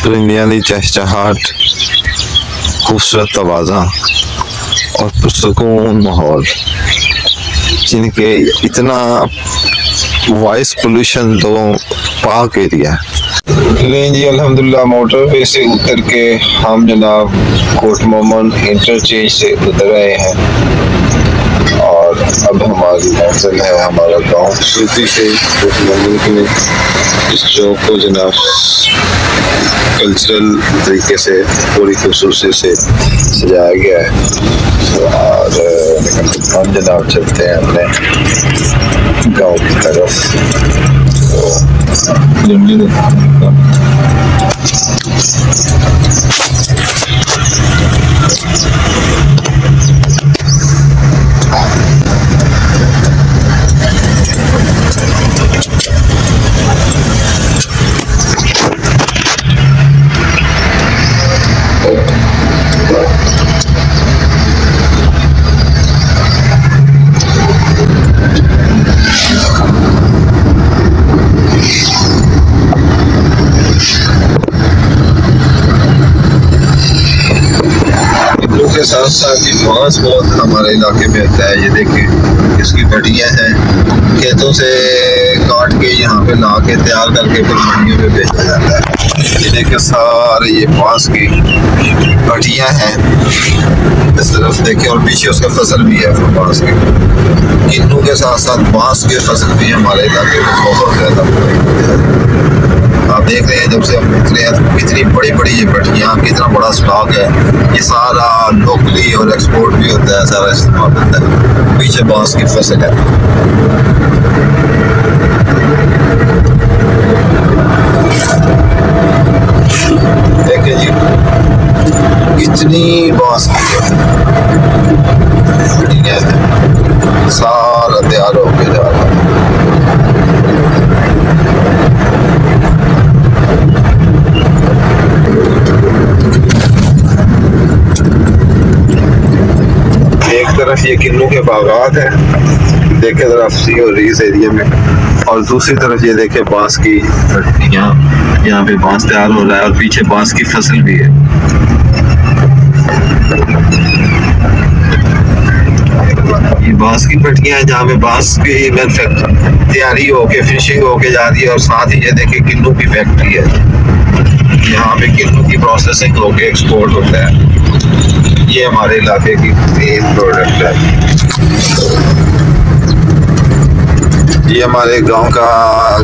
परिंदियां दी चहचहाट, खूबसूरत तवाज़ा और पुरसकून माहौल, जिनके इतना वॉइस पोल्यूशन तो पाक एरिया है। लें जी अल्हम्दुलिल्लाह मोटरवे से उतर के हम जनाब कोटमोमन इंटरचेंज से उतर रहे हैं और अब हमारी मंजिल है हमारा गांव सूती से कोटमोमन के। इस चौक को जनाब कल्चरल तरीके से पूरी खूबसूरती से सजाया गया है और हम जनाब चलते हैं अपने गांव की तरफ। के साथ साथ ये बांस बहुत हमारे इलाके में आता है। ये देखिए इसकी बढ़ियाँ हैं, खेतों से काट के यहाँ पे ला के तैयार करके फिर मंडियों में बेचा जाता है। ये देखिए सारे ये बांस की बढ़ियाँ हैं इस तरफ देखिए, और पीछे उसका फसल भी है बांस की। किन्नू के साथ साथ बांस के फसल भी हमारे इलाके में बहुत ज़्यादा। आप देख रहे हैं जब से हम निकले हैं तो कितनी बड़ी बड़ी ये भट्टियाँ, कितना बड़ा स्टॉक है। ये सारा लोकली और एक्सपोर्ट भी होता है, सारा इस्तेमाल होता है। पीछे बांस की फसल है। देखिए जी कितनी बांस की भट्टियाँ हैं, सारा तैयार होके जा रहा है। एक तरफ ये किन्नू के बागात हैं, देखे जरा अफसी और रीस एरिया में, और दूसरी तरफ ये देखे बांस की भट्टियाँ, यहाँ पे बांस तैयार हो रहा है और पीछे बांस की फसल भी है। ये बांस की भट्टियाँ हैं जहाँ पे बांस की मैन्युफैक्चर तैयारी होके फिनिशिंग होके जा रही है, और साथ ही ये देखे किन्नू की फैक्ट्री है, यहाँ पे किन्नू की प्रोसेसिंग होके एक्सपोर्ट होता है। ये हमारे इलाके की मेन प्रोडक्ट है। ये हमारे गांव का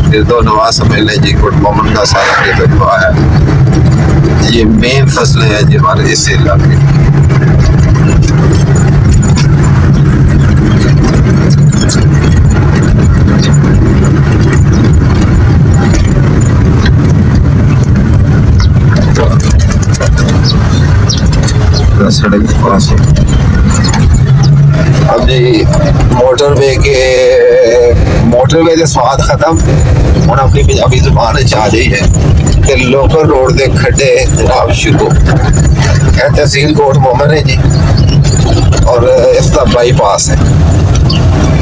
गिरदो नवा समझ लें जी, कोटमोमन का सारा गिरदो है। ये मेन फसलें हैं जी हमारे इस इलाके की। सड़क के पास है। अब जी मोटरवे के स्वाद खत्म हम अपनी पंजाबी जुबान च आ गई है ते लोकल रोड के खड्डे जनाब शुरू। तहसील कोटमोमन है जी और इसका बाईपास है।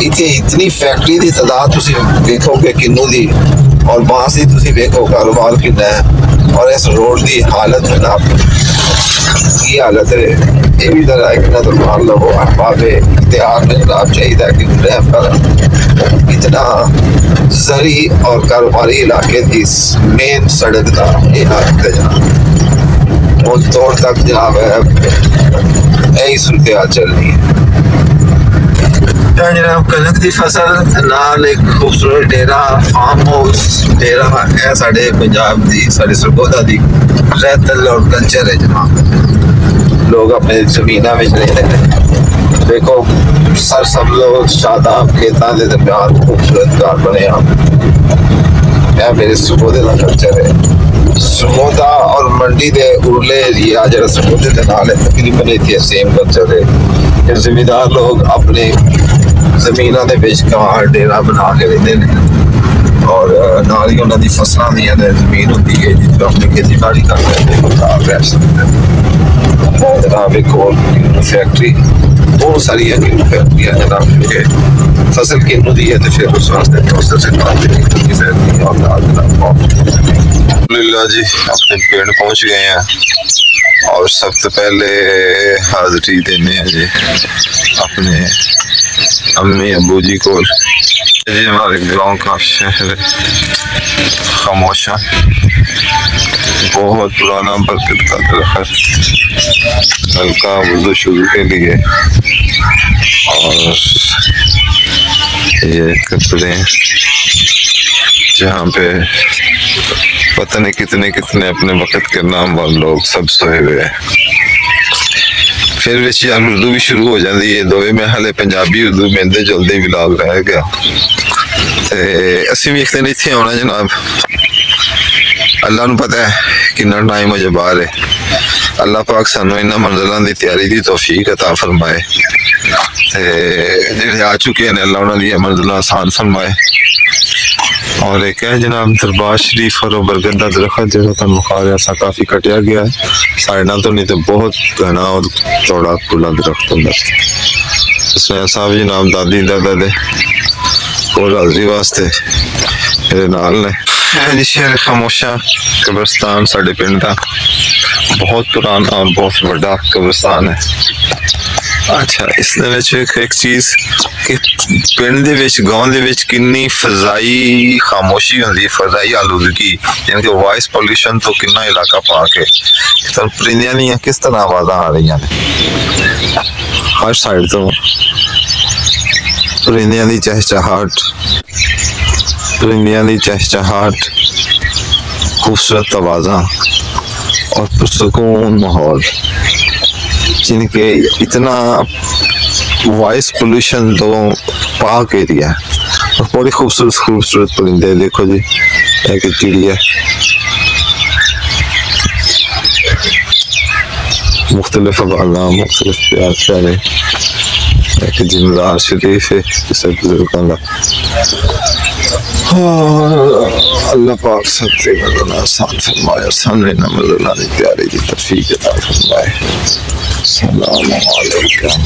इतने इतनी फैक्ट्री की तादाद तुसी देखोगे किन्नू दी, और बांस की तुसी देखो कारोबार कितना है, और इस रोड की हालत जनाब की हालत है। ये भी तरह एक नजर मार लो अहबाब इख्तियार में जनाब चाहिए कि रैम पर इतना जरी और कारोबारी इलाके की मेन सड़क का ये हालत है जनाब, वो तौर तक जनाब है यही सूरत चल रही है। जनाब कनक की फसल नाल एक खूबसूरत डेरा फार्म हाउस डेरा है साढ़े पंजाब दी साढ़े सरगोधा दी रहतल और कल्चर है जनाब। लोग अपने जमीना में रहते हैं। देखो सर सब लोग शादाब खेतों के दरम्यान खूबसूरत घर बने हैं। मेरे सरगोधे का कल्चर है। सरगोधा और मंडी के उरले एरिया जरा सरगोधे के नाल है, तकरीबन इतने सेम कल्चर है। जिम्मेदार लोग अपने जमीना के विच घर डेरा बना के रहते हैं, और नाल ही उन्होंने फसलों की जमीन होती है जिसमें अपनी खेती बाड़ी करते हैं, रह सकते हैं। जनाब एक और फैक्ट्री, बहुत सारी फैक्ट्रियाँ जनाब, फसल किन्नू दी है तो फिर उस वास्ते प्रोसेस अल्हम्दुलिल्लाह जी अपने पेड़ पहुंच गए हैं और सबसे पहले हाजिरी देने हैं जी अपने अम्मी अब्बू जी को। जी हमारे गांव का शहर खामोशा, बहुत पुराना बरकत का दरख्त, हल्का वुज़ू शुरू के लिए, और ये कपड़े जहाँ पे पता नहीं कितने कितने अपने वक्त के नाम वाले लोग सब सोए हुए हैं। फिर विच यार उर्दू भी शुरू हो जाती है, दोवे में हाले पंजाबी उर्दू मिलते जुलते विलाग रह गया। असी भी एक दिन इत्थे आना जनाब, अल्लाह नूं पता है कितना टाइम अजे बाहर है। अल्लाह पाक सानू इन्हां मंजिलां दी तैयारी दी तौफीक अता फरमाए, जेड़े आ चुके हैं अल्लाह उन्हां दी मंजिलां आसान फरमाए। और एक है जनाब दरबार शरीफ और बरगद का दरख्त जो तुम खा रहा सा काफी कटिया गया है साइडा तो, नहीं तो बहुत घना और चौड़ा खुला दरख्त होंगे। इसमें साहब जनाब दादी दादा दे और हाजरी वास्ते मेरे नाल ने जी। शहर खामोशा कब्रिस्तान साढ़े पिंड का बहुत पुराना और बहुत बड़ा कब्रिस्तान है। अच्छा इस एक चीज कि पिंड दे विच गांव दे विच कितनी फजाई खामोशी होंदी, फजाई आलूदगी, यानी कि वॉइस पोल्यूशन तो कितना इलाका पा के तो परिंदियां दी किस तरह आवाज़ां आ रही हैं हर साइड तो, परिंदियां दी चहचहाट, परिंदियां दी चहचहाट, खूबसूरत आवाज़ां और पुरसुकून माहौल, जिनके इतना वॉइस पोल्यूशन तो पाक एरिया और बड़ी खूबसूरत खूबसूरत परिंदे। देखो जी एक चिड़िया मुख्तलिफ आवाज़, मुख्तलिफ प्यार प्यारे, एक जिमदार शरीफ है जिसे बुजुर्गों का। अल्लाह पाक सबसे आसान फरमाए, सामने न मज़ला दी प्यारी दी तौफीक अता फरमाए। अस्सलाम वालेकुम।